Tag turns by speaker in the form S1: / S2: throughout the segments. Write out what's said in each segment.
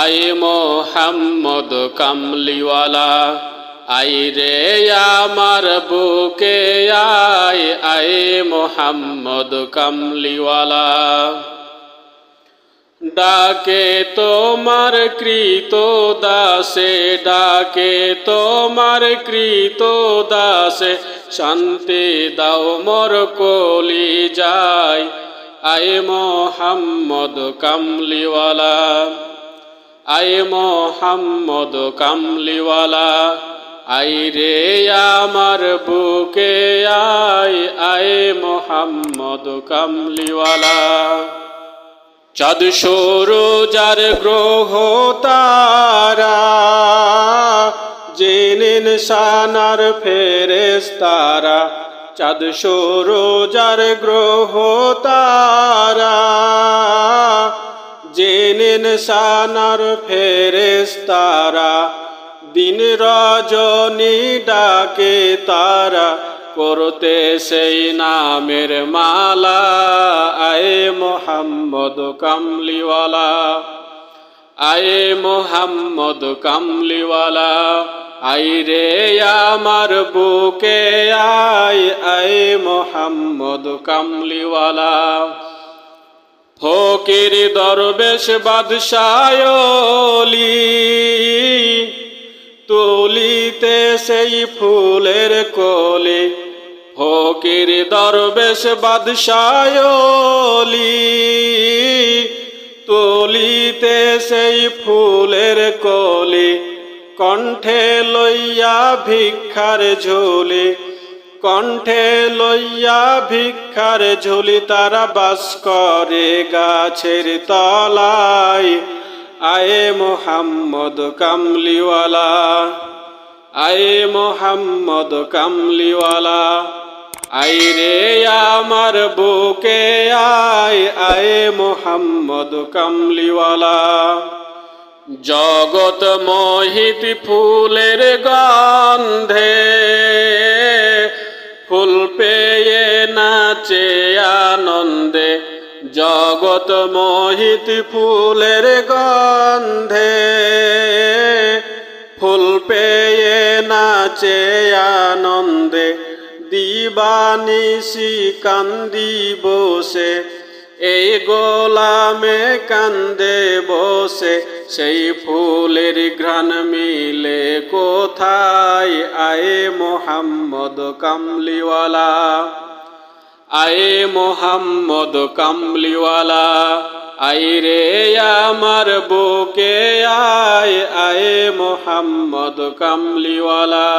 S1: আয় মোহাম্মদ কামলিওয়ালা, আয় রে আমার বুকে আয়, আয় মোহাম্মদ কামলিওয়ালা। ডাকে তোমার কৃত দাসে, ডাকে তোমার কৃত দাসে, শান্তি দাও মোর কলি যায়, আয় মোহাম্মদ কামলিওয়ালা, আয় মোহাম্মদ কামলিওয়ালা, আয় রে আমার বুকে আয়, আয় মোহাম্মদ কামলিওয়ালা। চাঁদ সূরজ গ্রহ তারা, জিন ইনসান ফেরেশতারা, চাঁদ সূরজ গ্রহ তারা, জিন ইনসান ফেরেশতারা, দিন রজনী ডাকে তারা, করতে সেই নামের মালা, আয় মোহাম্মদ কামলিওয়ালা, আয় মোহাম্মদ কামলিওয়ালা, আয় রে আমার বুকে আয়, আয় মোহাম্মদ কামলিওয়ালা। ফকির দরবেশ বাদশাহ ওলি, তুলিতে সেই ফুলের কলি, ফকির দরবেশ বাদশাহ ওলি, তুলিতে সেই ফুলের কলি, কণ্ঠে লইয়া ভিক্ষার ঝুলি, কণ্ঠে লইয়া ভিক্ষার ঝুলি, তারা বাস করে গাছের তলায়, আয় মোহাম্মদ কামলিওয়ালা, আয় মোহাম্মদ কামলিওয়ালা, আয় রে আমার বুকে আয়, আয় মোহাম্মদ কামলিওয়ালা। জগৎ মোহিত ফুলের গন্ধে, ফুল পেয়ে নাচে আনন্দে, জগৎ মোহিত ফুলের গন্ধে, ফুল পেয়ে নাচে আনন্দে, দিবানিশি কান্দি বসে, এই গোলামে কান্দে বসে, সেই ফুলের ঘ্রাণ মিলে কোথায়, আয় মোহাম্মদ কামলিওয়ালা, আয় মোহাম্মদ কামলিওয়ালা, আয় রে আমার বুকে আয়, আয় মোহাম্মদ কামলিওয়ালা।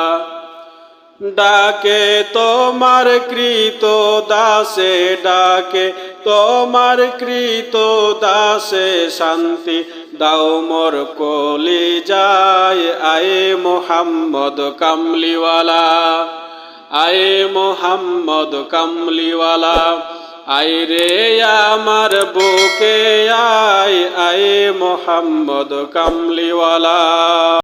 S1: ডাকে তোমার কৃত দাসে, ডাকে তোমার কৃত দাসে, শান্তি দাও মোর কলি যায়, আয় মোহাম্মদ কামলিওয়ালা, আয় মোহাম্মদ কামলিওয়ালা, আয় রে আমার বুকে আয়, আয় মোহাম্মদ কামলিওয়ালা।